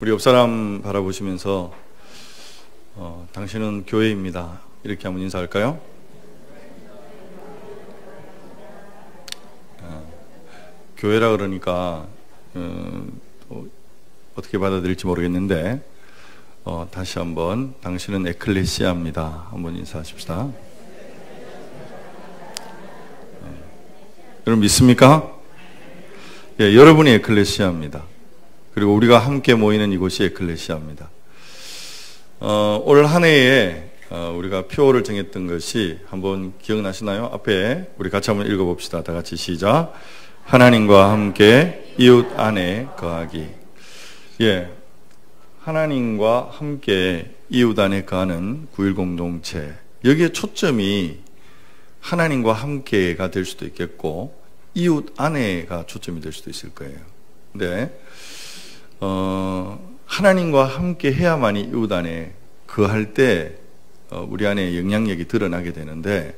우리 옆 사람 바라보시면서 당신은 교회입니다. 이렇게 한번 인사할까요? 교회라 그러니까 어떻게 받아들일지 모르겠는데 다시 한번 당신은 에클레시아입니다. 한번 인사하십시다. 여러분 믿습니까? 예, 여러분이 에클레시아입니다. 그리고 우리가 함께 모이는 이곳이 에클레시아입니다. 올 한 해에 우리가 표를 정했던 것이 한번 기억나시나요? 앞에 우리 같이 한번 읽어봅시다. 다 같이 시작. 하나님과 함께 이웃 안에 거하기. 예, 하나님과 함께 이웃 안에 거하는 9.1 공동체. 여기에 초점이 하나님과 함께가 될 수도 있겠고 이웃 안에가 초점이 될 수도 있을 거예요. 근데 하나님과 함께 해야만이 이웃 안에 거할 때 우리 안에 영향력이 드러나게 되는데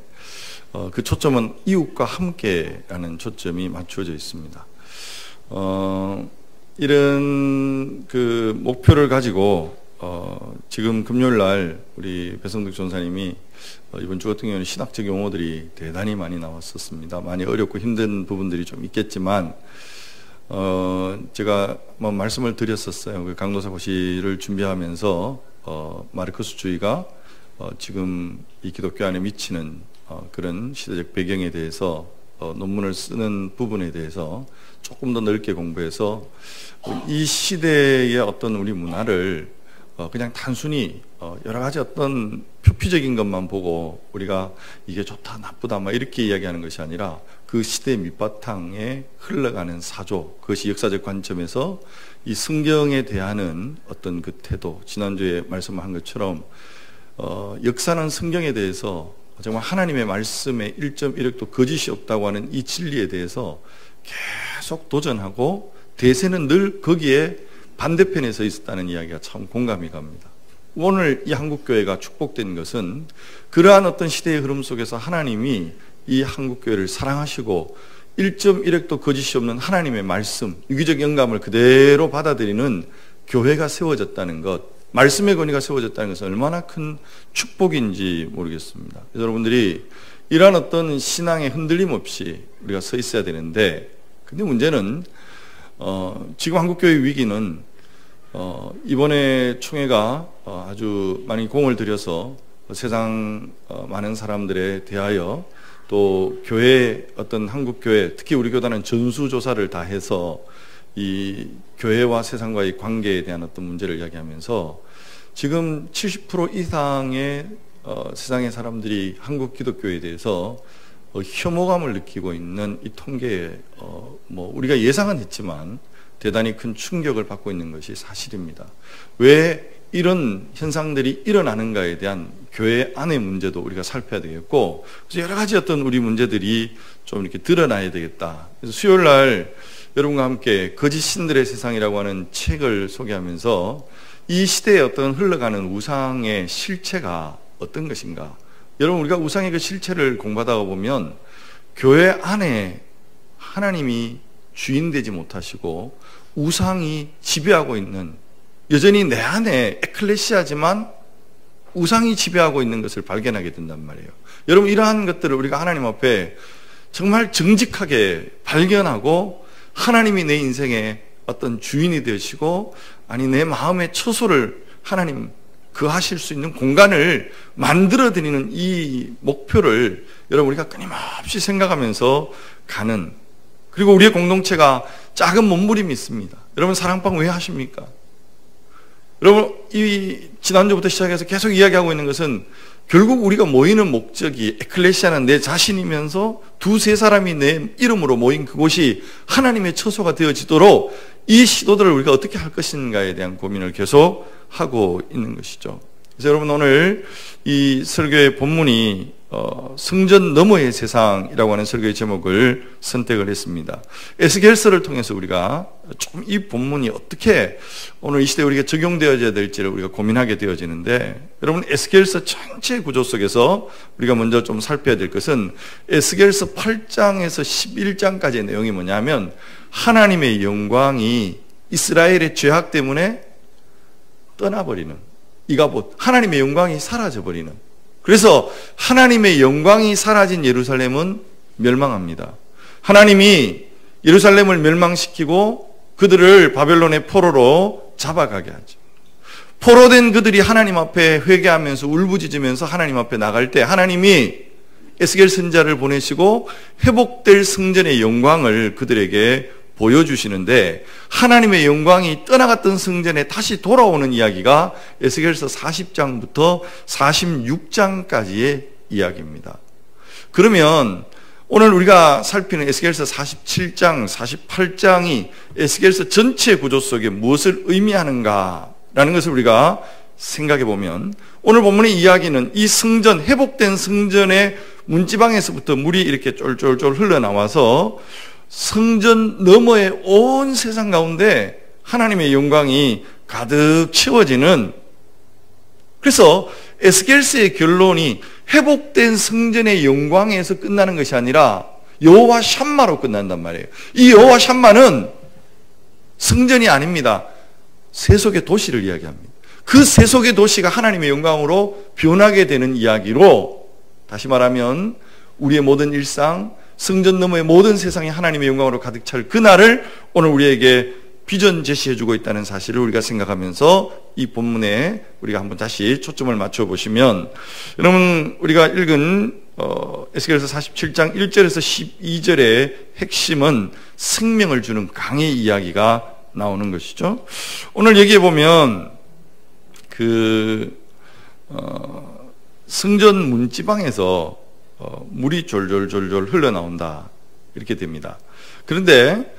그 초점은 이웃과 함께라는 초점이 맞추어져 있습니다. 이런 그 목표를 가지고 지금 금요일 날 우리 배성득 전사님이 이번 주 같은 경우는 신학적 용어들이 대단히 많이 나왔었습니다. 많이 어렵고 힘든 부분들이 좀 있겠지만 제가 뭐 말씀을 드렸었어요. 그 강도사 고시를 준비하면서 마르크스주의가 지금 이 기독교 안에 미치는 그런 시대적 배경에 대해서 논문을 쓰는 부분에 대해서 조금 더 넓게 공부해서 이 시대의 어떤 우리 문화를 그냥 단순히 여러 가지 어떤 표피적인 것만 보고 우리가 이게 좋다 나쁘다 막 이렇게 이야기하는 것이 아니라 그 시대 밑바탕에 흘러가는 사조, 그것이 역사적 관점에서 이 성경에 대하는 어떤 그 태도, 지난주에 말씀한 것처럼 역사는 성경에 대해서 정말 하나님의 말씀에 1.1억도 거짓이 없다고 하는 이 진리에 대해서 계속 도전하고 대세는 늘 거기에 반대편에 서 있었다는 이야기가 참 공감이 갑니다. 오늘 이 한국교회가 축복된 것은 그러한 어떤 시대의 흐름 속에서 하나님이 이 한국교회를 사랑하시고 1.1억도 거짓이 없는 하나님의 말씀, 유기적 영감을 그대로 받아들이는 교회가 세워졌다는 것, 말씀의 권위가 세워졌다는 것은 얼마나 큰 축복인지 모르겠습니다. 여러분들이 이러한 어떤 신앙의 흔들림 없이 우리가 서 있어야 되는데, 근데 문제는 지금 한국교회 위기는 이번에 총회가 아주 많이 공을 들여서 세상 많은 사람들에 대하여 또 교회 어떤 한국교회 특히 우리 교단은 전수조사를 다 해서 이 교회와 세상과의 관계에 대한 어떤 문제를 이야기하면서 지금 70% 이상의 세상의 사람들이 한국 기독교에 대해서 혐오감을 느끼고 있는 이 통계에 뭐 우리가 예상은 했지만 대단히 큰 충격을 받고 있는 것이 사실입니다. 왜 이런 현상들이 일어나는가에 대한 교회 안의 문제도 우리가 살펴야 되겠고, 그래서 여러 가지 어떤 우리 문제들이 좀 이렇게 드러나야 되겠다. 그래서 수요일 날 여러분과 함께 거짓 신들의 세상이라고 하는 책을 소개하면서 이 시대에 어떤 흘러가는 우상의 실체가 어떤 것인가. 여러분 우리가 우상의 그 실체를 공부하다 보면 교회 안에 하나님이 주인되지 못하시고 우상이 지배하고 있는, 여전히 내 안에 에클레시아지만 우상이 지배하고 있는 것을 발견하게 된단 말이에요. 여러분 이러한 것들을 우리가 하나님 앞에 정말 정직하게 발견하고 하나님이 내 인생의 어떤 주인이 되시고 아니 내 마음의 처소를 하나님 거하실 수 있는 공간을 만들어 드리는 이 목표를 여러분 우리가 끊임없이 생각하면서 가는, 그리고 우리의 공동체가 작은 몸부림이 있습니다. 여러분 사랑방 왜 하십니까? 여러분 이 지난주부터 시작해서 계속 이야기하고 있는 것은 결국 우리가 모이는 목적이 에클레시아는 내 자신이면서 두세 사람이 내 이름으로 모인 그곳이 하나님의 처소가 되어지도록 이 시도들을 우리가 어떻게 할 것인가에 대한 고민을 계속 하고 있는 것이죠. 그래서 여러분 오늘 이 설교의 본문이 성전 너머의 세상이라고 하는 설교의 제목을 선택을 했습니다. 에스겔서를 통해서 우리가 좀 이 본문이 어떻게 오늘 이 시대에 우리가 적용되어져야 될지를 우리가 고민하게 되어지는데, 여러분 에스겔서 전체 구조 속에서 우리가 먼저 좀 살펴야 될 것은 에스겔서 8장에서 11장까지의 내용이 뭐냐면 하나님의 영광이 이스라엘의 죄악 때문에 떠나버리는, 이가봇, 하나님의 영광이 사라져버리는. 그래서 하나님의 영광이 사라진 예루살렘은 멸망합니다. 하나님이 예루살렘을 멸망시키고 그들을 바벨론의 포로로 잡아가게 하죠. 포로된 그들이 하나님 앞에 회개하면서 울부짖으면서 하나님 앞에 나갈 때 하나님이 에스겔 선지자를 보내시고 회복될 성전의 영광을 그들에게 보여주시는데, 하나님의 영광이 떠나갔던 성전에 다시 돌아오는 이야기가 에스겔서 40장부터 46장까지의 이야기입니다. 그러면 오늘 우리가 살피는 에스겔서 47장, 48장이 에스겔서 전체 구조 속에 무엇을 의미하는가라는 것을 우리가 생각해 보면, 오늘 본문의 이야기는 이 성전, 회복된 성전의 문지방에서부터 물이 이렇게 쫄쫄쫄 흘러나와서 성전 너머의 온 세상 가운데 하나님의 영광이 가득 채워지는, 그래서 에스겔서의 결론이 회복된 성전의 영광에서 끝나는 것이 아니라 여호와 샴마로 끝난단 말이에요. 이 여호와 샴마는 성전이 아닙니다. 세속의 도시를 이야기합니다. 그 세속의 도시가 하나님의 영광으로 변하게 되는 이야기로, 다시 말하면 우리의 모든 일상, 성전 너머의 모든 세상이 하나님의 영광으로 가득 찰 그날을 오늘 우리에게 비전 제시해주고 있다는 사실을 우리가 생각하면서 이 본문에 우리가 한번 다시 초점을 맞춰보시면, 여러분 우리가 읽은 에스겔서 47장 1절에서 12절의 핵심은 생명을 주는 강의 이야기가 나오는 것이죠. 오늘 여기에 보면 성전 문지방에서 물이 졸졸졸졸 흘러나온다 이렇게 됩니다. 그런데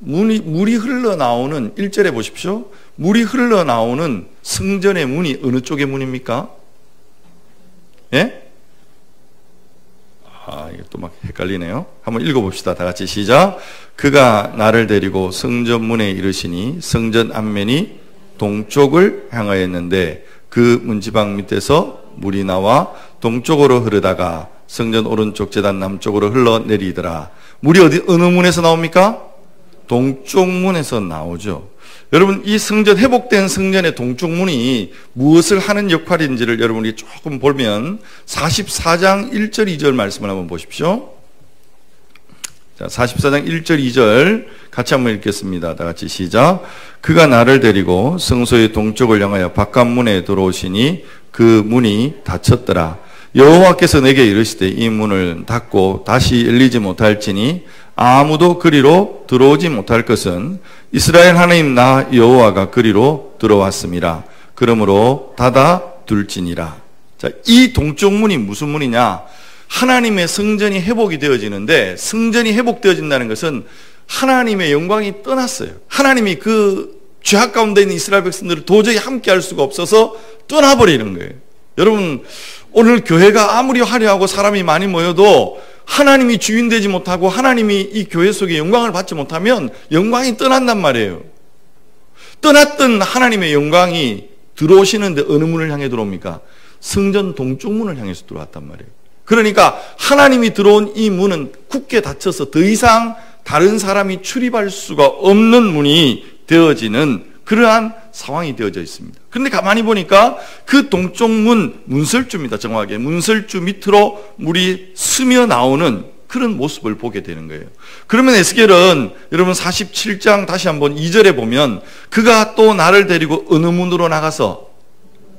물이 흘러나오는 1절에 보십시오. 물이 흘러나오는 성전의 문이 어느 쪽의 문입니까? 예? 이게 또 막 헷갈리네요. 한번 읽어봅시다. 다 같이 시작. 그가 나를 데리고 성전 문에 이르시니 성전 앞면이 동쪽을 향하였는데 그 문지방 밑에서 물이 나와 동쪽으로 흐르다가 성전 오른쪽 제단 남쪽으로 흘러내리더라. 물이 어느 문에서 나옵니까? 동쪽 문에서 나오죠. 여러분, 이 성전, 회복된 성전의 동쪽 문이 무엇을 하는 역할인지를 여러분이 조금 보면 44장 1절 2절 말씀을 한번 보십시오. 자, 44장 1절 2절 같이 한번 읽겠습니다. 다 같이 시작. 그가 나를 데리고 성소의 동쪽을 향하여 바깥문에 들어오시니 그 문이 닫혔더라. 여호와께서 내게 이르시되 이 문을 닫고 다시 열리지 못할지니 아무도 그리로 들어오지 못할 것은 이스라엘 하나님 나 여호와가 그리로 들어왔음이라. 그러므로 닫아 둘지니라. 자, 이 동쪽 문이 무슨 문이냐? 하나님의 성전이 회복이 되어지는데, 성전이 회복되어진다는 것은 하나님의 영광이 떠났어요. 하나님이 그 죄악 가운데 있는 이스라엘 백성들을 도저히 함께 할 수가 없어서 떠나버리는 거예요. 여러분, 오늘 교회가 아무리 화려하고 사람이 많이 모여도 하나님이 주인 되지 못하고 하나님이 이 교회 속에 영광을 받지 못하면 영광이 떠난단 말이에요. 떠났던 하나님의 영광이 들어오시는데 어느 문을 향해 들어옵니까? 성전 동쪽 문을 향해서 들어왔단 말이에요. 그러니까 하나님이 들어온 이 문은 굳게 닫혀서 더 이상 다른 사람이 출입할 수가 없는 문이 되어지는 그러한 상황이 되어져 있습니다. 그런데 가만히 보니까 그 동쪽 문, 문설주입니다. 정확하게 문설주 밑으로 물이 스며 나오는 그런 모습을 보게 되는 거예요. 그러면 에스겔은 여러분 47장 다시 한번 2절에 보면 그가 또 나를 데리고 어느 문으로 나가서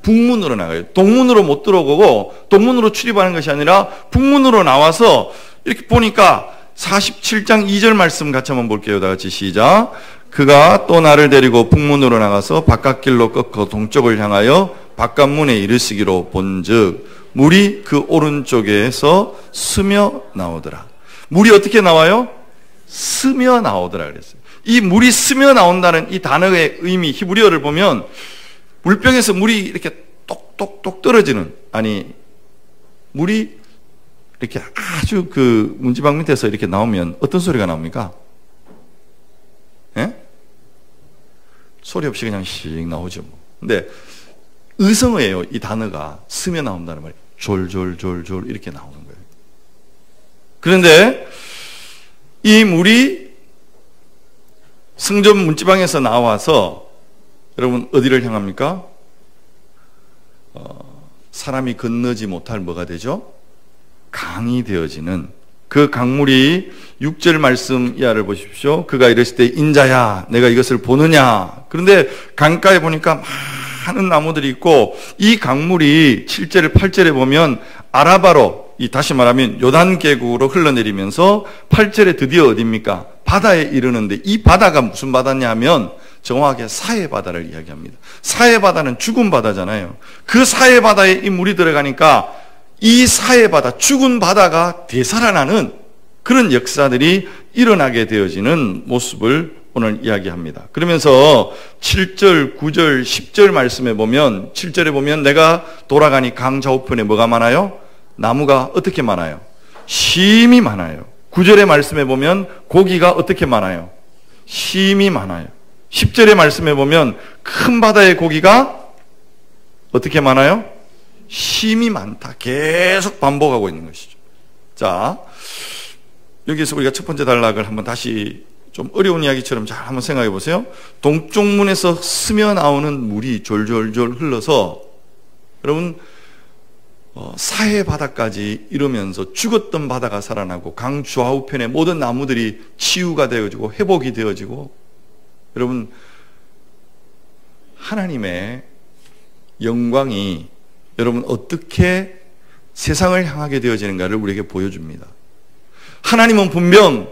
북문으로 나가요. 동문으로 못 들어오고 동문으로 출입하는 것이 아니라 북문으로 나와서 이렇게 보니까 47장 2절 말씀 같이 한번 볼게요. 다 같이 시작. 그가 또 나를 데리고 북문으로 나가서 바깥길로 꺾어 동쪽을 향하여 바깥문에 이르시기로 본즉 물이 그 오른쪽에서 스며 나오더라. 물이 어떻게 나와요? 스며 나오더라 그랬어요. 이 물이 스며 나온다는 이 단어의 의미, 히브리어를 보면 물병에서 물이 이렇게 똑똑똑 떨어지는, 아니 물이 이렇게 아주 그 문지방 밑에서 이렇게 나오면 어떤 소리가 나옵니까? 예? 소리 없이 그냥 씩 나오죠. 근데 의성어예요. 이 단어가 스며 나온다는 말이에요. 졸졸졸졸 이렇게 나오는 거예요. 그런데 이 물이 성전 문지방에서 나와서 여러분 어디를 향합니까? 사람이 건너지 못할 뭐가 되죠? 강이 되어지는 그 강물이 6절 말씀 이하를 보십시오. 그가 이랬을 때 인자야 내가 이것을 보느냐. 그런데 강가에 보니까 많은 나무들이 있고 이 강물이 7절 8절에 보면 아라바로 다시 말하면 요단 계곡으로 흘러내리면서 8절에 드디어 어디입니까? 바다에 이르는데 이 바다가 무슨 바다냐 하면 정확하게 사해 바다를 이야기합니다. 사해 바다는 죽은 바다잖아요. 그 사해 바다에 이 물이 들어가니까 이 사해 바다, 죽은 바다가 되살아나는 그런 역사들이 일어나게 되어지는 모습을 오늘 이야기합니다. 그러면서 7절, 9절, 10절 말씀에 보면 7절에 보면 내가 돌아가니 강 좌우편에 뭐가 많아요? 나무가 어떻게 많아요? 심이 많아요. 9절의 말씀에 보면 고기가 어떻게 많아요? 심이 많아요. 10절의 말씀에 보면 큰 바다의 고기가 어떻게 많아요? 심이 많다. 계속 반복하고 있는 것이죠. 자, 여기서 우리가 첫 번째 단락을 한번 다시 좀 어려운 이야기처럼 잘 한번 생각해 보세요. 동쪽 문에서 스며 나오는 물이 졸졸졸 흘러서 여러분 사해 바다까지 이르면서 죽었던 바다가 살아나고 강 좌우편의 모든 나무들이 치유가 되어지고 회복이 되어지고 여러분 하나님의 영광이 여러분 어떻게 세상을 향하게 되어지는가를 우리에게 보여줍니다. 하나님은 분명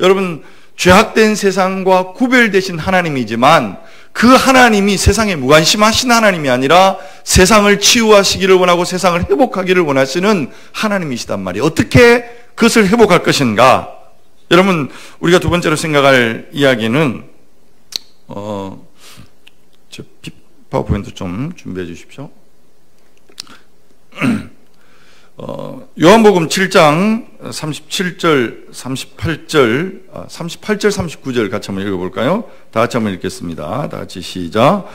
여러분 죄악된 세상과 구별되신 하나님이지만 그 하나님이 세상에 무관심하신 하나님이 아니라 세상을 치유하시기를 원하고 세상을 회복하기를 원하시는 하나님이시단 말이에요. 어떻게 그것을 회복할 것인가? 여러분 우리가 두 번째로 생각할 이야기는 파워포인트 좀 준비해 주십시오. 요한복음 7장 37절, 38절, 39절 같이 한번 읽어볼까요? 다 같이 한번 읽겠습니다. 다 같이 시작.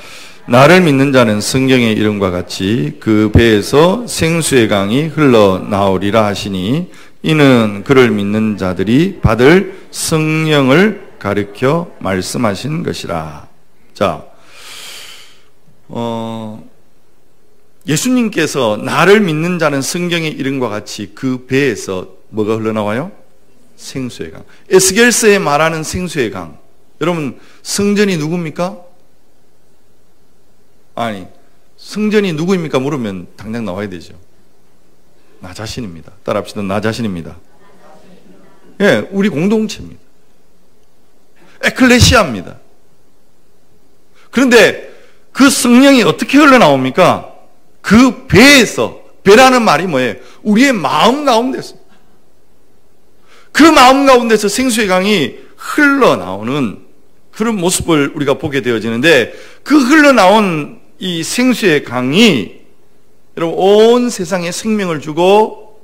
나를 믿는 자는 성경의 이름과 같이 그 배에서 생수의 강이 흘러나오리라 하시니 이는 그를 믿는 자들이 받을 성령을 가르쳐 말씀하신 것이라. 자, 예수님께서 나를 믿는 자는 성경의 이름과 같이 그 배에서 뭐가 흘러나와요? 생수의 강. 에스겔서에 말하는 생수의 강. 여러분 성전이 누굽니까? 아니 성전이 누구입니까? 물으면 당장 나와야 되죠. 나 자신입니다. 따라합시다. 나 자신입니다. 예, 우리 공동체입니다. 에클레시아입니다. 그런데 그 성령이 어떻게 흘러나옵니까? 그 배에서, 배라는 말이 뭐예요? 우리의 마음 가운데서, 그 마음 가운데서 생수의 강이 흘러나오는 그런 모습을 우리가 보게 되어지는데 그 흘러나온 이 생수의 강이 여러분 온 세상에 생명을 주고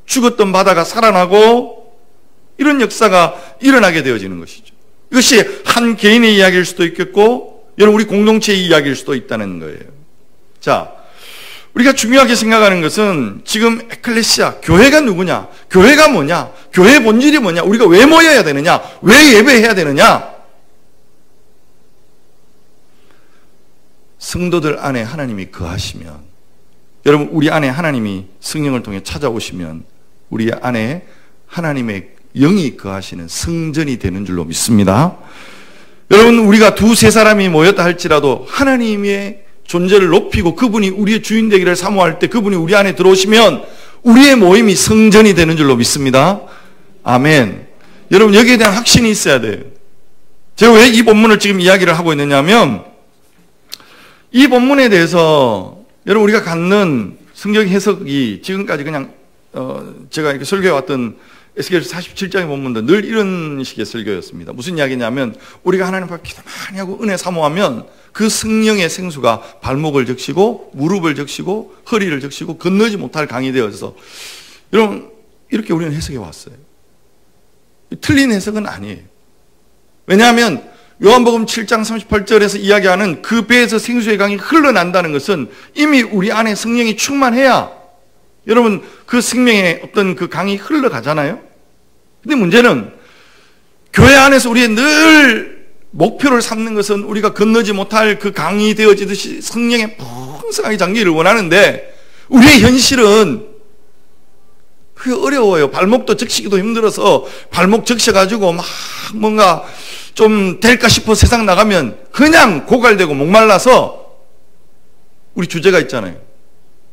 죽었던 바다가 살아나고 이런 역사가 일어나게 되어지는 것이죠. 이것이 한 개인의 이야기일 수도 있겠고 여러분 우리 공동체의 이야기일 수도 있다는 거예요. 자, 우리가 중요하게 생각하는 것은 지금 에클레시아, 교회가 누구냐? 교회가 뭐냐? 교회의 본질이 뭐냐? 우리가 왜 모여야 되느냐? 왜 예배해야 되느냐? 성도들 안에 하나님이 거하시면, 여러분 우리 안에 하나님이 성령을 통해 찾아오시면 우리 안에 하나님의 영이 거하시는 성전이 되는 줄로 믿습니다. 여러분 우리가 두세 사람이 모였다 할지라도 하나님의 존재를 높이고 그분이 우리의 주인 되기를 사모할 때 그분이 우리 안에 들어오시면 우리의 모임이 성전이 되는 줄로 믿습니다. 아멘. 여러분 여기에 대한 확신이 있어야 돼요. 제가 왜 이 본문을 지금 이야기를 하고 있느냐면 이 본문에 대해서 여러분 우리가 갖는 성경 해석이 지금까지 그냥 제가 이렇게 설교해 왔던 에스겔서 47장의 본문도 늘 이런 식의 설교였습니다. 무슨 이야기냐면 우리가 하나님 앞에 기도 많이 하고 은혜 사모하면 그 성령의 생수가 발목을 적시고 무릎을 적시고 허리를 적시고 건너지 못할 강이 되어서 여러분 이렇게 우리는 해석해 왔어요. 틀린 해석은 아니에요. 왜냐하면 요한복음 7장 38절에서 이야기하는 그 배에서 생수의 강이 흘러난다는 것은 이미 우리 안에 성령이 충만해야 여러분 그 생명의 어떤 그 강이 흘러가잖아요. 근데 문제는 교회 안에서 우리의 늘 목표를 삼는 것은 우리가 건너지 못할 그 강이 되어지듯이 성령의 풍성하게 잠기기를 원하는데, 우리의 현실은 그게 어려워요. 발목도 적시기도 힘들어서 발목 적셔가지고 막 뭔가 좀 될까 싶어 세상 나가면 그냥 고갈되고 목말라서, 우리 주제가 있잖아요.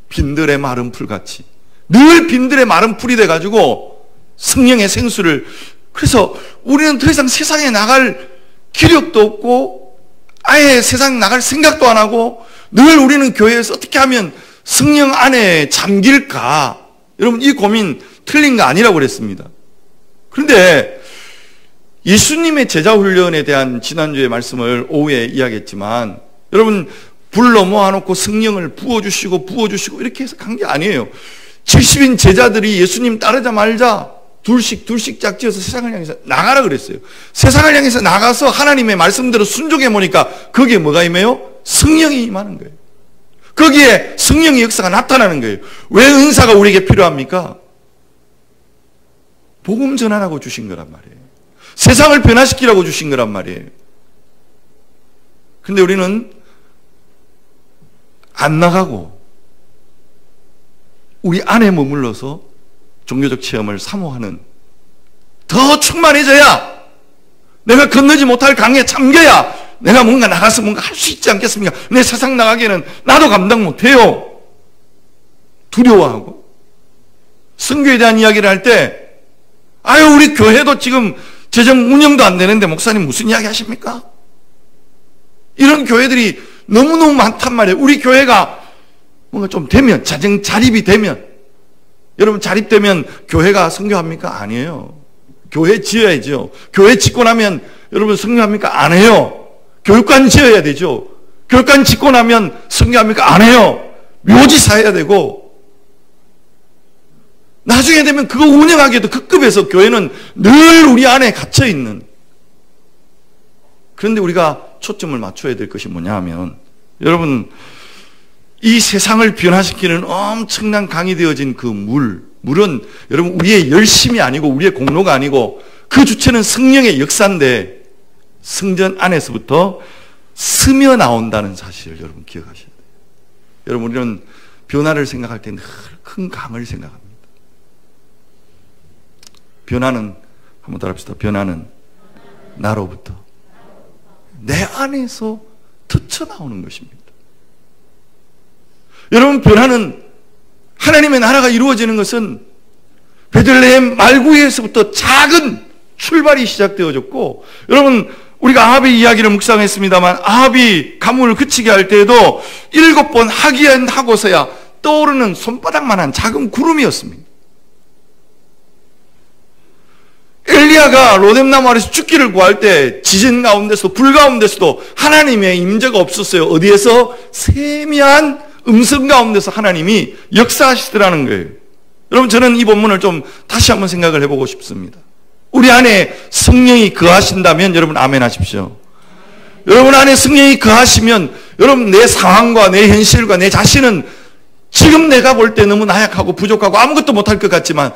빈들의 마른 풀같이. 늘 빈들의 마른 풀이 돼가지고 성령의 생수를, 그래서 우리는 더 이상 세상에 나갈 기력도 없고 아예 세상 나갈 생각도 안 하고, 늘 우리는 교회에서 어떻게 하면 성령 안에 잠길까? 여러분, 이 고민 틀린 거 아니라고 그랬습니다. 그런데 예수님의 제자 훈련에 대한 지난주에 말씀을 오후에 이야기했지만, 여러분, 불 넘어와놓고 성령을 부어주시고 이렇게 해서 간 게 아니에요. 70인 제자들이 예수님 따르자마자 둘씩 짝지어서 세상을 향해서 나가라 그랬어요. 세상을 향해서 나가서 하나님의 말씀대로 순종해 보니까 거기에 뭐가 임해요? 성령이 임하는 거예요. 거기에 성령의 역사가 나타나는 거예요. 왜 은사가 우리에게 필요합니까? 복음 전하라고 주신 거란 말이에요. 세상을 변화시키라고 주신 거란 말이에요. 근데 우리는 안 나가고 우리 안에 머물러서 종교적 체험을 사모하는, 더 충만해져야, 내가 건너지 못할 강에 잠겨야 내가 뭔가 나가서 뭔가 할 수 있지 않겠습니까? 내 세상 나가기에는 나도 감당 못해요. 두려워하고. 선교에 대한 이야기를 할 때, 아유, 우리 교회도 지금 재정 운영도 안 되는데 목사님 무슨 이야기 하십니까? 이런 교회들이 너무너무 많단 말이에요. 우리 교회가 뭔가 좀 되면, 자립이 되면, 여러분, 자립되면 교회가 선교합니까? 아니에요. 교회 지어야죠. 교회 짓고 나면 여러분 선교합니까? 안 해요. 교육관 지어야 되죠. 교육관 짓고 나면 선교합니까? 안 해요. 묘지사 해야 되고, 나중에 되면 그거 운영하기에도 그 급에서 교회는 늘 우리 안에 갇혀 있는. 그런데 우리가 초점을 맞춰야 될 것이 뭐냐 하면, 여러분, 이 세상을 변화시키는 엄청난 강이 되어진 그 물은 여러분 우리의 열심이 아니고 우리의 공로가 아니고 그 주체는 성령의 역사인데, 성전 안에서부터 스며 나온다는 사실을 여러분 기억하셔야 돼요. 여러분, 우리는 변화를 생각할 때 늘 큰 강을 생각합니다. 변화는, 한번 따라합시다. 변화는 나로부터, 내 안에서 터쳐나오는 것입니다. 여러분, 변화는, 하나님의 나라가 이루어지는 것은 베들레헴 말구에서부터 작은 출발이 시작되어졌고, 여러분, 우리가 아합의 이야기를 묵상했습니다만, 아합이 가뭄을 그치게 할 때에도 7번 하기엔하고서야 떠오르는 손바닥만한 작은 구름이었습니다. 엘리야가 로뎀나무 아래서 죽기를 구할 때 지진 가운데서도 불 가운데서도 하나님의 임재가 없었어요. 어디에서? 세미한 음성 가운데서 하나님이 역사하시더라는 거예요. 여러분, 저는 이 본문을 좀 다시 한번 생각을 해보고 싶습니다. 우리 안에 성령이 거하신다면 여러분 아멘 하십시오. 여러분 안에 성령이 거하시면 여러분 내 상황과 내 현실과 내 자신은 지금 내가 볼 때 너무 나약하고 부족하고 아무것도 못할 것 같지만,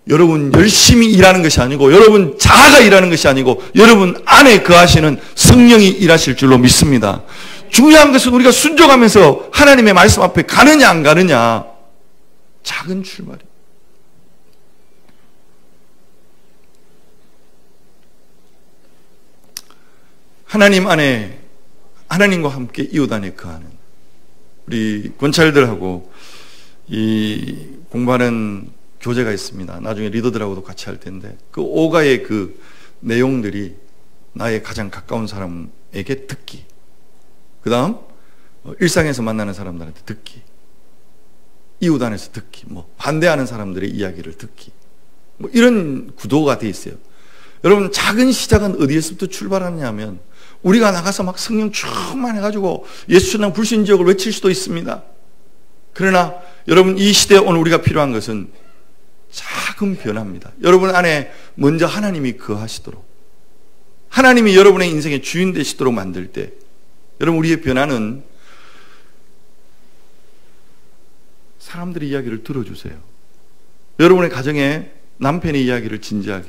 여러분 열심히 일하는 것이 아니고, 여러분 자아가 일하는 것이 아니고, 여러분 안에 거하시는 성령이 일하실 줄로 믿습니다. 중요한 것은 우리가 순종하면서 하나님의 말씀 앞에 가느냐 안 가느냐. 작은 출발이에요. 하나님 안에, 하나님과 함께 이웃 안에 거하는 우리 권찰들하고 이 공부하는 교재가 있습니다. 나중에 리더들하고도 같이 할 텐데, 그 5가의 그 내용들이 나의 가장 가까운 사람에게 듣기, 그 다음 일상에서 만나는 사람들한테 듣기, 이웃 안에서 듣기, 뭐 반대하는 사람들의 이야기를 듣기, 뭐 이런 구도가 돼 있어요. 여러분, 작은 시작은 어디에서부터 출발하느냐 하면, 우리가 나가서 막 성령 충만해가지고 예수 전당 불신지역을 외칠 수도 있습니다. 그러나 여러분, 이 시대에 오늘 우리가 필요한 것은 작은 변화입니다. 여러분 안에 먼저 하나님이 거하시도록, 하나님이 여러분의 인생의 주인 되시도록 만들 때, 여러분 우리의 변화는 사람들의 이야기를 들어주세요. 여러분의 가정에 남편의 이야기를 진지하게,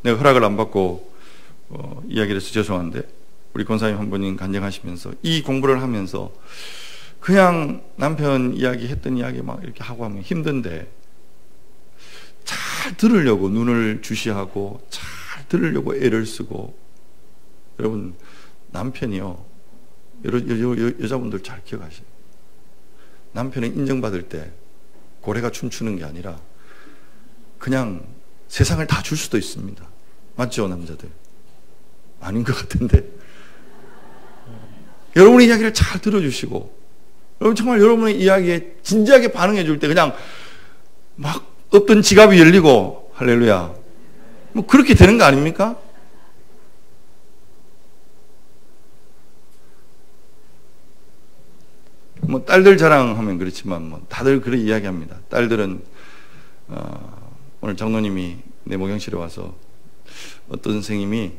내가 허락을 안 받고 이야기를 해서 죄송한데 우리 권사님 한 분이 간증하시면서 이 공부를 하면서 그냥 남편 이야기 했던 이야기 막 이렇게 하고 하면 힘든데 잘 들으려고 눈을 주시하고 잘 들으려고 애를 쓰고 여러분 남편이요 여자분들 잘 기억하세요. 남편이 인정받을 때 고래가 춤추는 게 아니라 그냥 세상을 다 줄 수도 있습니다. 맞죠 남자들? 아닌 것 같은데 여러분의 이야기를 잘 들어주시고 여러분 정말 여러분의 이야기에 진지하게 반응해 줄 때 그냥 막 없던 지갑이 열리고 할렐루야 뭐 그렇게 되는 거 아닙니까? 뭐 딸들 자랑하면 그렇지만 뭐 다들 그런 이야기합니다. 딸들은 오늘 장로님이 내 목욕실에 와서 어떤 선생님이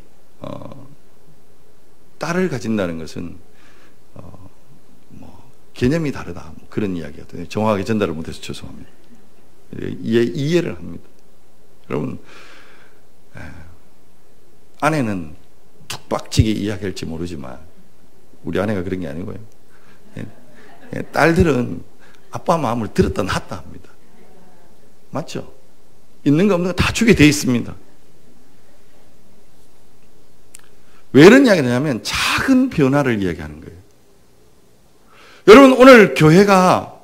딸을 가진다는 것은 뭐 개념이 다르다 뭐 그런 이야기였거든요. 정확하게 전달을 못해서 죄송합니다. 이해를 합니다. 여러분 아내는 툭박지게 이야기할지 모르지만 우리 아내가 그런 게 아니고요. 딸들은 아빠 마음을 들었다 놨다 합니다. 맞죠? 있는 거 없는 거 다 주게 돼 있습니다. 왜 이런 이야기를 하냐면 작은 변화를 이야기하는 거예요. 여러분 오늘 교회가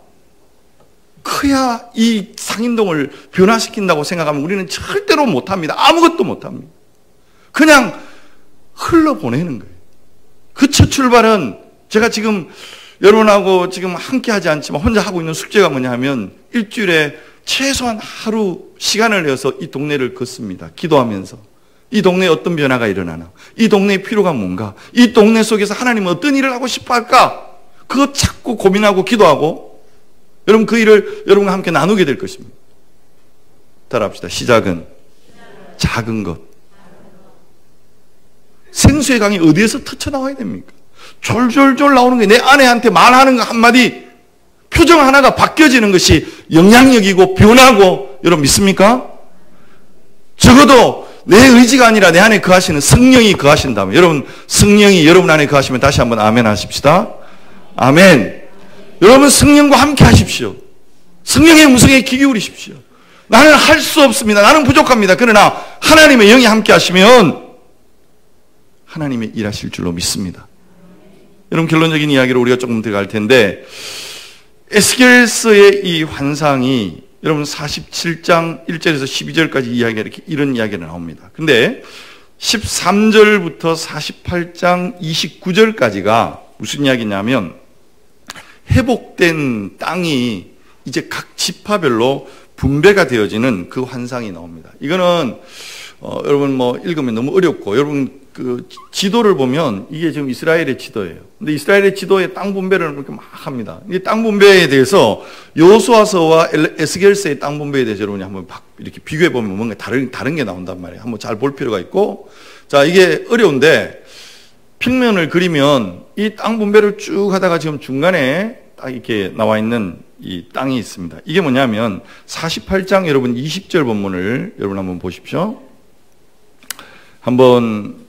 커야 이 상인동을 변화시킨다고 생각하면 우리는 절대로 못합니다. 아무것도 못합니다. 그냥 흘러보내는 거예요. 그 첫 출발은 제가 지금 여러분하고 지금 함께 하지 않지만 혼자 하고 있는 숙제가 뭐냐 하면 일주일에 최소한 하루 시간을 내서 이 동네를 걷습니다. 기도하면서 이 동네에 어떤 변화가 일어나나, 이 동네의 필요가 뭔가, 이 동네 속에서 하나님은 어떤 일을 하고 싶어 할까, 그거 찾고 고민하고 기도하고 여러분 그 일을 여러분과 함께 나누게 될 것입니다. 따라합시다. 시작은 작은 것. 생수의 강이 어디에서 터쳐나와야 됩니까? 졸졸졸 나오는 게 내 아내한테 말하는 거 한마디 표정 하나가 바뀌어지는 것이 영향력이고 변하고 여러분 믿습니까? 적어도 내 의지가 아니라 내 안에 거하시는 성령이 거하신다면 여러분 성령이 여러분 안에 거하시면 다시 한번 아멘 하십시다. 아멘. 여러분 성령과 함께 하십시오. 성령의 음성에 귀 기울이십시오. 나는 할 수 없습니다. 나는 부족합니다. 그러나 하나님의 영이 함께 하시면 하나님의 일하실 줄로 믿습니다. 여러분 결론적인 이야기로 우리가 조금 들어갈 텐데 에스겔서의 이 환상이 여러분 47장 1절에서 12절까지 이야기가 이렇게 이런 이야기가 나옵니다. 근데 13절부터 48장 29절까지가 무슨 이야기냐면 회복된 땅이 이제 각 지파별로 분배가 되어지는 그 환상이 나옵니다. 이거는 여러분 뭐 읽으면 너무 어렵고 여러분 그 지도를 보면 이게 지금 이스라엘의 지도예요. 근데 이스라엘의 지도에 땅 분배를 이렇게 막 합니다. 이 땅 분배에 대해서 여호수아서와 에스겔서의 땅 분배에 대해서 여러분이 한번 이렇게 비교해 보면 뭔가 다른 게 나온단 말이에요. 한번 잘 볼 필요가 있고, 자 이게 어려운데 평면을 그리면 이 땅 분배를 쭉 하다가 지금 중간에 딱 이렇게 나와 있는 이 땅이 있습니다. 이게 뭐냐면 48장 여러분 20절 본문을 여러분 한번 보십시오. 한번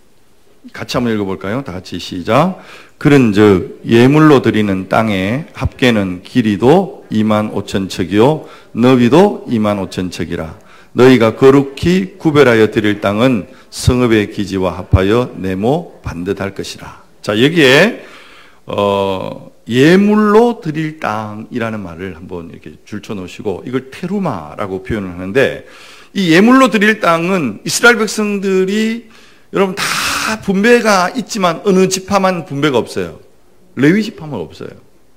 같이 한번 읽어볼까요? 다 같이 시작. 그런즉 예물로 드리는 땅의 합계는 길이도 25,000척이요 너비도 25,000척이라. 너희가 거룩히 구별하여 드릴 땅은 성읍의 기지와 합하여 네모 반듯할 것이라. 자 여기에 예물로 드릴 땅이라는 말을 한번 이렇게 줄쳐 놓으시고 이걸 테루마라고 표현을 하는데 이 예물로 드릴 땅은 이스라엘 백성들이 여러분 다 분배가 있지만 어느 지파만 분배가 없어요. 레위 지파만 없어요.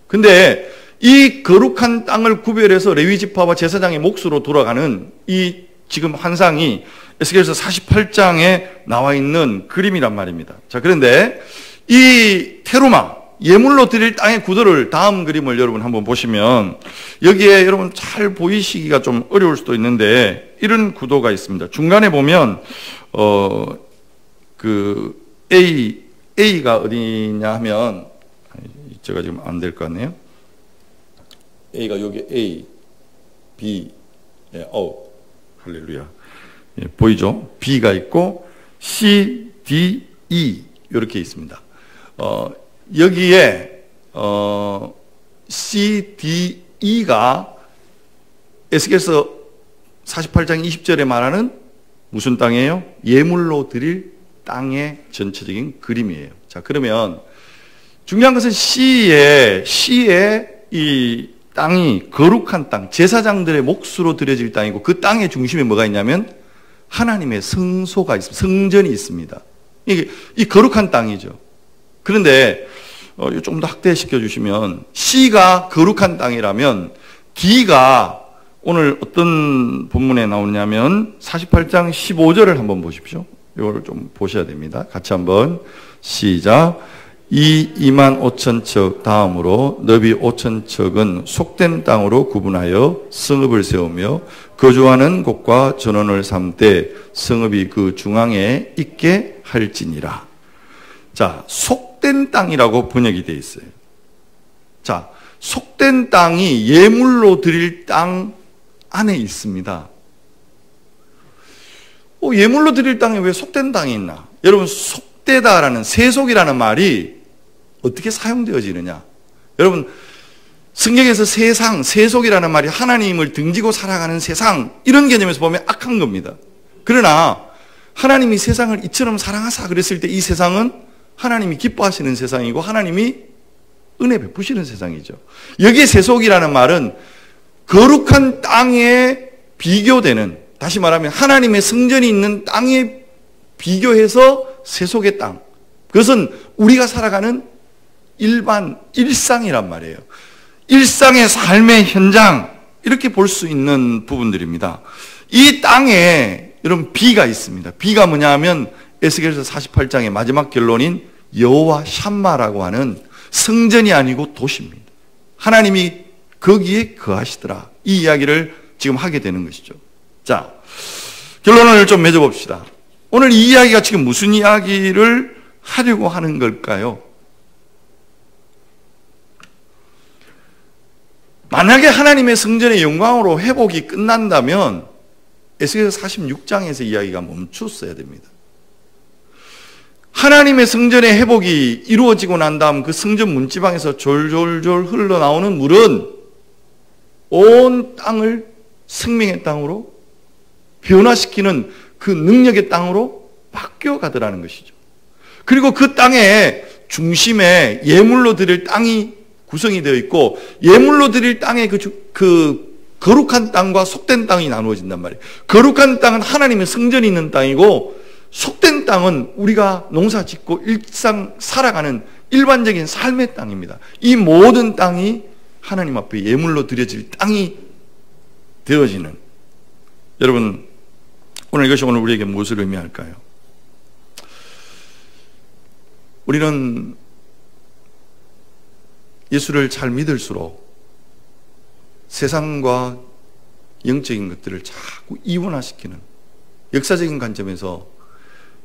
근데 이 거룩한 땅을 구별해서 레위 지파와 제사장의 몫으로 돌아가는 이 지금 환상이 에스겔서 48장에 나와 있는 그림이란 말입니다. 자, 그런데 이 테루마 예물로 드릴 땅의 구도를 다음 그림을 여러분 한번 보시면 여기에 여러분 잘 보이시기가 좀 어려울 수도 있는데 이런 구도가 있습니다. 중간에 보면 그 A가 어디냐 하면 제가 지금 안 될 것 같네요. A가 여기 A, B, 할렐루야. 예, 보이죠? B가 있고 C, CDE 이렇게 있습니다. 여기에 CDE가 에스겔서 48장 20절에 말하는 무슨 땅이에요? 예물로 드릴 땅의 전체적인 그림이에요. 자, 그러면 중요한 것은 C의 이 땅이 거룩한 땅, 제사장들의 몫으로 드려질 땅이고, 그 땅의 중심에 뭐가 있냐면 하나님의 성소가 있습니다. 성전이 있습니다. 이게 이 거룩한 땅이죠. 그런데 좀 더 확대시켜 주시면, C가 거룩한 땅이라면 D가 오늘 어떤 본문에 나오냐면 48장 15절을 한번 보십시오. 이걸 좀 보셔야 됩니다. 같이 한번 시작. 이 25,000척 다음으로 너비 5,000척은 속된 땅으로 구분하여 성읍을 세우며 거주하는 곳과 전원을 삼되 성읍이 그 중앙에 있게 할지니라. 자, 속된 땅이라고 번역이 되어 있어요. 자, 속된 땅이 예물로 드릴 땅 안에 있습니다. 예물로 드릴 땅에 왜 속된 땅이 있나? 여러분, 속되다라는, 세속이라는 말이 어떻게 사용되어지느냐? 여러분, 성경에서 세상, 세속이라는 말이 하나님을 등지고 살아가는 세상, 이런 개념에서 보면 악한 겁니다. 그러나 하나님이 세상을 이처럼 사랑하사 그랬을 때 이 세상은 하나님이 기뻐하시는 세상이고 하나님이 은혜 베푸시는 세상이죠. 여기에 세속이라는 말은 거룩한 땅에 비교되는, 다시 말하면 하나님의 성전이 있는 땅에 비교해서 세속의 땅, 그것은 우리가 살아가는 일상이란 말이에요. 일상의 삶의 현장, 이렇게 볼 수 있는 부분들입니다. 이 땅에 여러분 비가 있습니다. 비가 뭐냐 하면 에스겔서 48장의 마지막 결론인 여호와 샴마라고 하는 성전이 아니고 도시입니다. 하나님이 거기에 거하시더라. 이 이야기를 지금 하게 되는 것이죠. 자, 결론을 좀 맺어봅시다. 오늘 이 이야기가 지금 무슨 이야기를 하려고 하는 걸까요? 만약에 하나님의 성전의 영광으로 회복이 끝난다면 에스겔서 46장에서 이야기가 멈췄어야 됩니다. 하나님의 성전의 회복이 이루어지고 난 다음 그 성전 문지방에서 졸졸졸 흘러나오는 물은 온 땅을 생명의 땅으로 변화시키는 그 능력의 땅으로 바뀌어가더라는 것이죠. 그리고 그 땅의 중심에 예물로 드릴 땅이 구성이 되어 있고, 예물로 드릴 땅의 그 거룩한 땅과 속된 땅이 나누어진단 말이에요. 거룩한 땅은 하나님의 성전이 있는 땅이고, 속된 땅은 우리가 농사 짓고 일상 살아가는 일반적인 삶의 땅입니다. 이 모든 땅이 하나님 앞에 예물로 드려질 땅이 되어지는, 여러분, 오늘 이것이 오늘 우리에게 무엇을 의미할까요? 우리는 예수를 잘 믿을수록 세상과 영적인 것들을 자꾸 이원화시키는, 역사적인 관점에서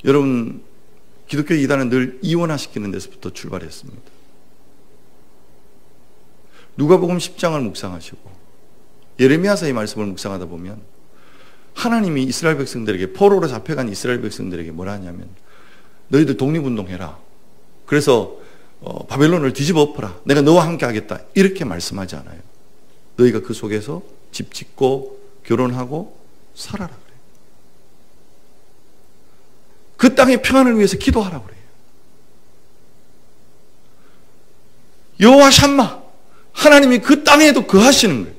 여러분, 기독교 이단은 늘 이원화시키는 데서부터 출발했습니다. 누가복음 10장을 묵상하시고 예레미야서의 말씀을 묵상하다 보면 하나님이 이스라엘 백성들에게, 포로로 잡혀간 이스라엘 백성들에게 뭐라 하냐면, 너희들 독립운동해라. 그래서 바벨론을 뒤집어 엎어라. 내가 너와 함께 하겠다. 이렇게 말씀하지 않아요. 너희가 그 속에서 집 짓고 결혼하고 살아라 그래요. 그 땅의 평안을 위해서 기도하라 그래요. 여호와 샴마, 하나님이 그 땅에도 거하시는 거예요.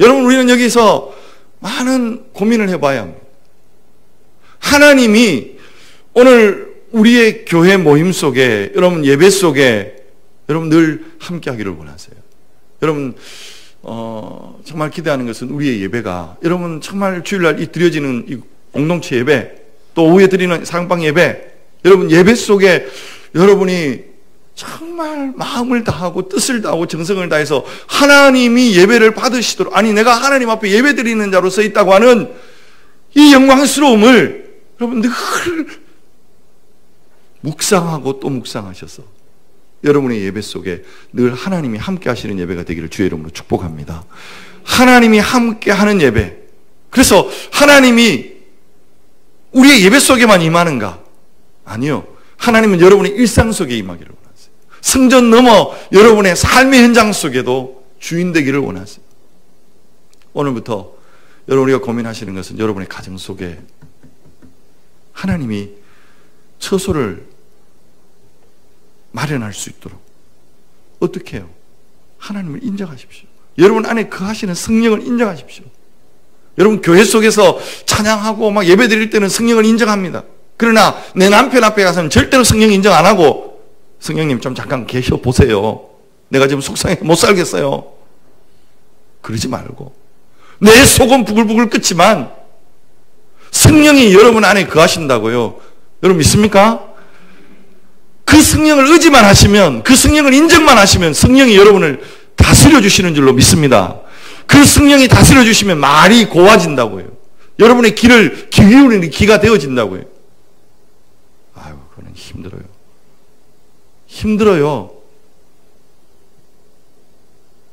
여러분, 우리는 여기서 많은 고민을 해봐야 합니다. 하나님이 오늘 우리의 교회 모임 속에, 여러분 예배 속에 여러분 늘 함께 하기를 원하세요. 여러분 정말 기대하는 것은 우리의 예배가, 여러분 정말 주일날 이 드려지는 이 공동체 예배, 또 오후에 드리는 사랑방 예배, 여러분 예배 속에 여러분이 정말 마음을 다하고 뜻을 다하고 정성을 다해서 하나님이 예배를 받으시도록, 아니 내가 하나님 앞에 예배 드리는 자로 서 있다고 하는 이 영광스러움을 여러분 늘 묵상하고 또 묵상하셔서 여러분의 예배 속에 늘 하나님이 함께 하시는 예배가 되기를 주의 이름으로 축복합니다. 하나님이 함께 하는 예배, 그래서 하나님이 우리의 예배 속에만 임하는가? 아니요. 하나님은 여러분의 일상 속에 임하기를 원하세요. 성전 넘어 여러분의 삶의 현장 속에도 주인 되기를 원하세요. 오늘부터 여러분이 고민하시는 것은 여러분의 가정 속에 하나님이 처소를 마련할 수 있도록 어떻게 해요? 하나님을 인정하십시오. 여러분 안에 거하시는 성령을 인정하십시오. 여러분 교회 속에서 찬양하고 막 예배 드릴 때는 성령을 인정합니다. 그러나 내 남편 앞에 가서는 절대로 성령 인정 안 하고 성령님 좀 잠깐 계셔 보세요. 내가 지금 속상해 못 살겠어요. 그러지 말고 내 속은 부글부글 끓지만 성령이 여러분 안에 거하신다고요. 여러분 믿습니까? 그 성령을 의지만 하시면, 그 성령을 인정만 하시면 성령이 여러분을 다스려 주시는 줄로 믿습니다. 그 성령이 다스려 주시면 말이 고와진다고요. 여러분의 귀를 귀 기울이는 귀가 되어진다고요. 아유, 그거는 힘들어요. 힘들어요.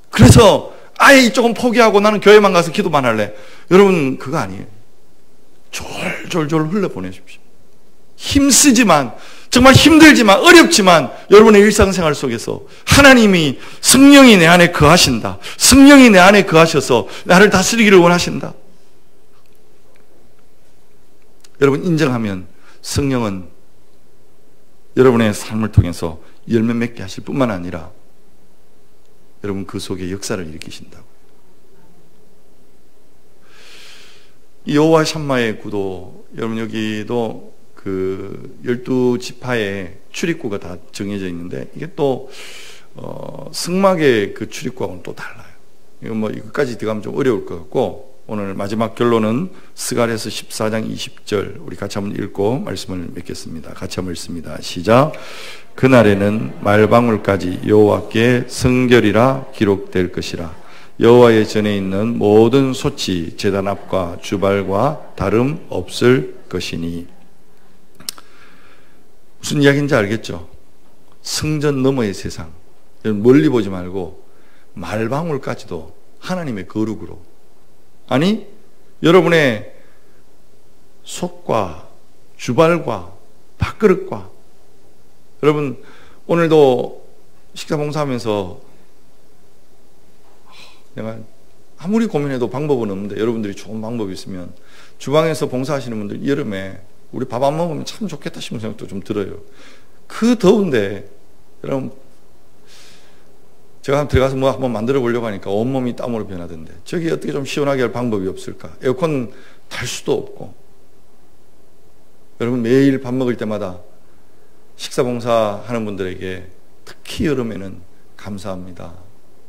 그래서 아예 이쪽은 포기하고 나는 교회만 가서 기도만 할래. 여러분 그거 아니에요. 졸졸졸 흘려보내십시오. 힘쓰지만, 정말 힘들지만 어렵지만 여러분의 일상생활 속에서 하나님이, 성령이 내 안에 거하신다. 성령이 내 안에 거하셔서 나를 다스리기를 원하신다. 여러분 인정하면 성령은 여러분의 삶을 통해서 열매 맺게 하실 뿐만 아니라 여러분 그 속에 역사를 일으키신다고. 여호와 샴마의 구도, 여러분 여기도 그 12지파의 출입구가 다 정해져 있는데 이게 또 성막의 그 출입구하고는 또 달라요. 이거 뭐 이것까지 들어가면 좀 어려울 것 같고 오늘 마지막 결론은 스가랴서 14장 20절 우리 같이 한번 읽고 말씀을 맺겠습니다. 같이 한번 읽습니다. 시작. 그날에는 말방울까지 여호와께 성결이라 기록될 것이라. 여호와의 전에 있는 모든 소치 제단 앞과 주발과 다름 없을 것이니. 무슨 이야기인지 알겠죠? 성전 너머의 세상. 멀리 보지 말고 말방울까지도 하나님의 거룩으로, 아니 여러분의 속과 주발과 밥그릇과, 여러분 오늘도 식사 봉사하면서 내가 아무리 고민해도 방법은 없는데 여러분들이 좋은 방법이 있으면 주방에서 봉사하시는 분들 여름에 우리 밥 안 먹으면 참 좋겠다 싶은 생각도 좀 들어요. 그 더운데 여러분 제가 들어가서 뭐 한번 만들어 보려고 하니까 온몸이 땀으로 변하던데 저기 어떻게 좀 시원하게 할 방법이 없을까? 에어컨 달 수도 없고. 여러분 매일 밥 먹을 때마다 식사 봉사하는 분들에게 특히 여름에는 감사합니다.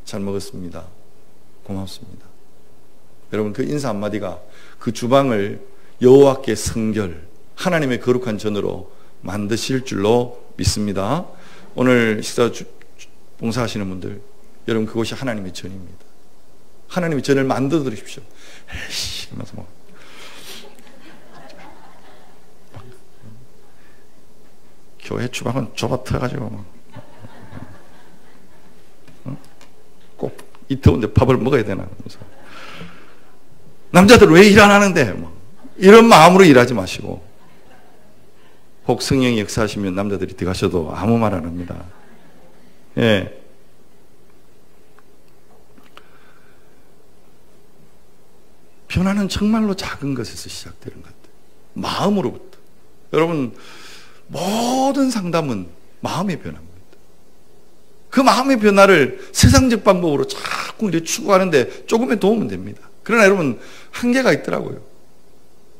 잘 먹었습니다. 고맙습니다. 여러분 그 인사 한마디가 그 주방을 여호와께 성결, 하나님의 거룩한 전으로 만드실 줄로 믿습니다. 오늘 식사 봉사하시는 분들, 여러분 그것이 하나님의 전입니다. 하나님의 전을 만들어 드십시오. 에이씨, 이러면서 뭐. 교회 주방은 좁아 터가지고 꼭 이 더운데 밥을 먹어야 되나. 남자들 왜 일 안 하는데? 뭐. 이런 마음으로 일하지 마시고, 혹 성령이 역사하시면 남자들이 들어가셔도 아무 말 안 합니다. 예. 변화는 정말로 작은 것에서 시작되는 것 같아요. 마음으로부터. 여러분, 모든 상담은 마음의 변화입니다. 그 마음의 변화를 세상적 방법으로 자꾸 이렇게 추구하는데 조금의 도움은 됩니다. 그러나 여러분, 한계가 있더라고요.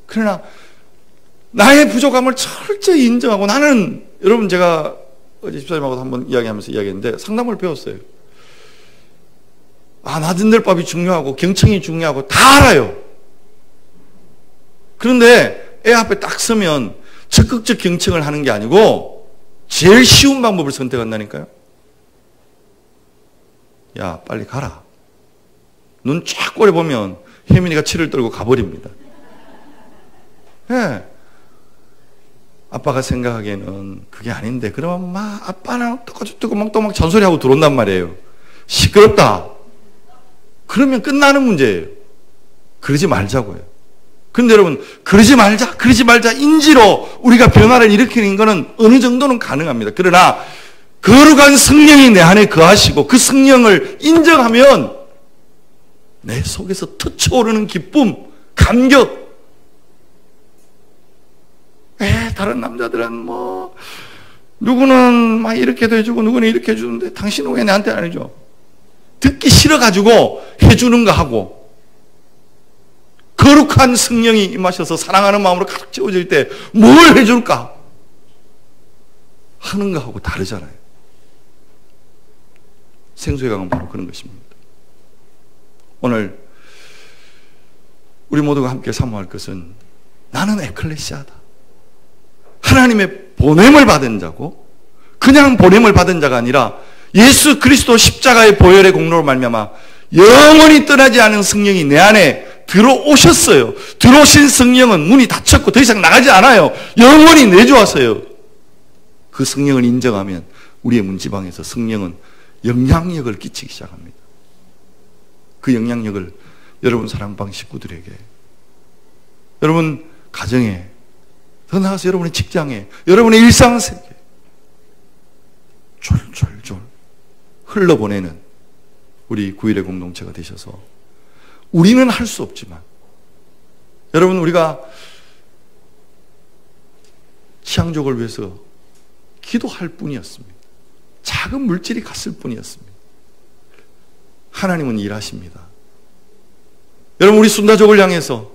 그러나 나의 부족함을 철저히 인정하고, 나는, 여러분 제가 어제 집사님하고 한번 이야기하면서 이야기했는데 상담을 배웠어요. 낮은 들밥이 중요하고 경청이 중요하고 다 알아요. 그런데 애 앞에 딱 서면 적극적 경청을 하는 게 아니고 제일 쉬운 방법을 선택한다니까요. 야, 빨리 가라. 눈 쫙 꼬려보면 혜민이가 치를 떨고 가버립니다. 예. 아빠가 생각하기에는 그게 아닌데, 그러면 막 아빠랑 또 막 잔소리하고 들어온단 말이에요. 시끄럽다. 그러면 끝나는 문제예요. 그러지 말자고요. 그런데 여러분, 그러지 말자 인지로 우리가 변화를 일으키는 것은 어느 정도는 가능합니다. 그러나 거룩한 성령이 내 안에 거하시고 그 성령을 인정하면 내 속에서 터쳐오르는 기쁨, 감격. 다른 남자들은 누구는 막 이렇게도 해주고 누구는 이렇게 해주는데 당신은 왜 나한테 안 해줘? 듣기 싫어가지고 해주는 거 하고, 거룩한 성령이 임하셔서 사랑하는 마음으로 가득 채워질 때 뭘 해줄까? 하는 거하고 다르잖아요. 생수의 강은 바로 그런 것입니다. 오늘 우리 모두가 함께 사모할 것은 나는 에클레시아다. 하나님의 보냄을 받은 자고, 그냥 보냄을 받은 자가 아니라 예수 그리스도 십자가의 보혈의 공로로 말미암아 영원히 떠나지 않은 성령이 내 안에 들어오셨어요. 들어오신 성령은 문이 닫혔고 더 이상 나가지 않아요. 영원히 내주었어요. 그 성령을 인정하면 우리의 문지방에서 성령은 영향력을 끼치기 시작합니다. 그 영향력을 여러분 사랑방 식구들에게, 여러분 가정에, 더 나아가서 여러분의 직장에, 여러분의 일상세계에 졸졸졸 흘러보내는 우리 9일의 공동체가 되셔서, 우리는 할 수 없지만 여러분, 우리가 치앙족을 위해서 기도할 뿐이었습니다. 작은 물질이 갔을 뿐이었습니다. 하나님은 일하십니다. 여러분, 우리 순다족을 향해서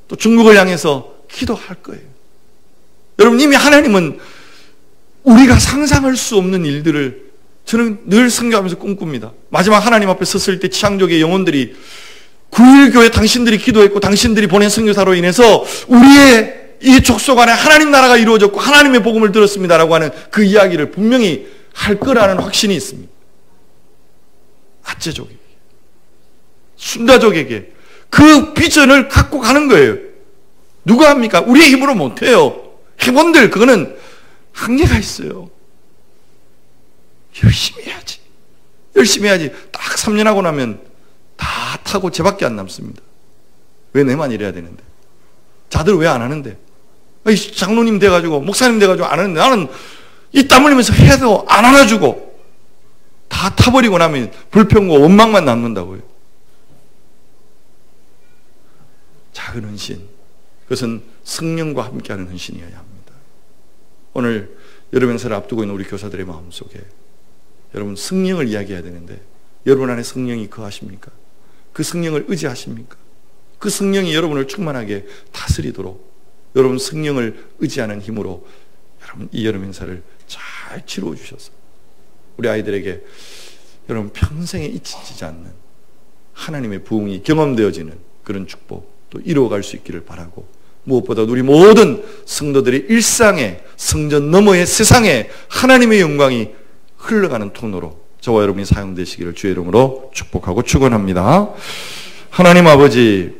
또 중국을 향해서 기도할 거예요. 여러분, 이미 하나님은 우리가 상상할 수 없는 일들을 저는 늘 선교하면서 꿈꿉니다. 마지막 하나님 앞에 섰을 때 치앙족의 영혼들이 9일 교회 당신들이 기도했고 당신들이 보낸 선교사로 인해서 우리의 이 족속 안에 하나님 나라가 이루어졌고 하나님의 복음을 들었습니다라고 하는 그 이야기를 분명히 할 거라는 확신이 있습니다. 아제족에게, 순다족에게 그 비전을 갖고 가는 거예요. 누가 합니까? 우리의 힘으로 못해요. 해본들 그거는 한계가 있어요. 열심히 해야지. 열심히 해야지. 딱 3년 하고 나면 다 타고 쟤밖에 안 남습니다. 왜 내만 이래야 되는데? 자들 왜 안 하는데? 장로님 돼가지고 목사님 돼가지고 안 하는데, 나는 이 땀 흘리면서 해도 안 안아주고 다 타버리고 나면 불평과 원망만 남는다고요. 작은 헌신, 그것은 성령과 함께하는 헌신이어야 합니다. 오늘 여름 행사를 앞두고 있는 우리 교사들의 마음속에 여러분 성령을 이야기해야 되는데, 여러분 안에 성령이 거하십니까? 그 성령을 의지하십니까? 그 성령이 여러분을 충만하게 다스리도록 여러분 성령을 의지하는 힘으로 여러분 이 여름 행사를 잘 치루어 주셔서 우리 아이들에게 여러분 평생에 잊히지 않는 하나님의 부흥이 경험되어지는 그런 축복 또 이루어갈 수 있기를 바라고, 무엇보다 우리 모든 성도들의 일상에, 성전 너머의 세상에 하나님의 영광이 흘러가는 통로로 저와 여러분이 사용되시기를 주의 이름으로 축복하고 축원합니다. 하나님 아버지,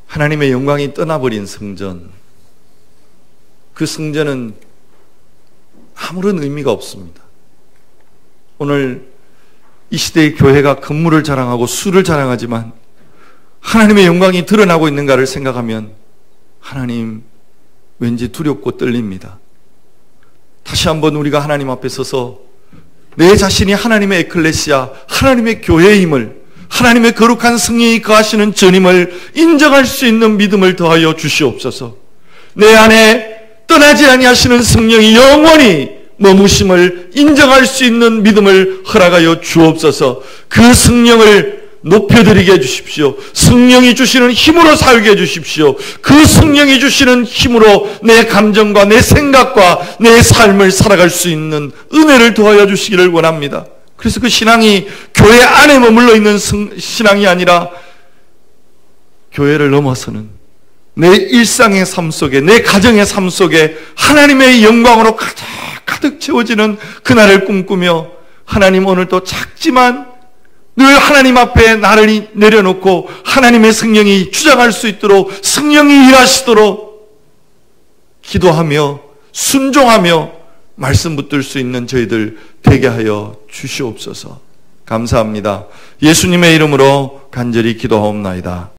하나님의 영광이 떠나버린 성전, 그 성전은 아무런 의미가 없습니다. 오늘 이 시대의 교회가 건물을 자랑하고 수를 자랑하지만 하나님의 영광이 드러나고 있는가를 생각하면 하나님, 왠지 두렵고 떨립니다. 다시 한번 우리가 하나님 앞에 서서 내 자신이 하나님의 에클레시아, 하나님의 교회임을, 하나님의 거룩한 성령이 거하시는 전임을 인정할 수 있는 믿음을 더하여 주시옵소서. 내 안에 떠나지 아니하시는 성령이 영원히 머무심을 인정할 수 있는 믿음을 허락하여 주옵소서. 그 성령을 높여드리게 해주십시오. 성령이 주시는 힘으로 살게 해주십시오. 그 성령이 주시는 힘으로 내 감정과 내 생각과 내 삶을 살아갈 수 있는 은혜를 더하여 주시기를 원합니다. 그래서 그 신앙이 교회 안에 머물러 있는 신앙이 아니라 교회를 넘어서는 내 일상의 삶 속에, 내 가정의 삶 속에 하나님의 영광으로 가득 채워지는 그날을 꿈꾸며, 하나님 오늘도 작지만 늘 하나님 앞에 나를 내려놓고 하나님의 성령이 주장할 수 있도록, 성령이 일하시도록 기도하며 순종하며 말씀 붙들 수 있는 저희들 되게 하여 주시옵소서. 감사합니다. 예수님의 이름으로 간절히 기도하옵나이다.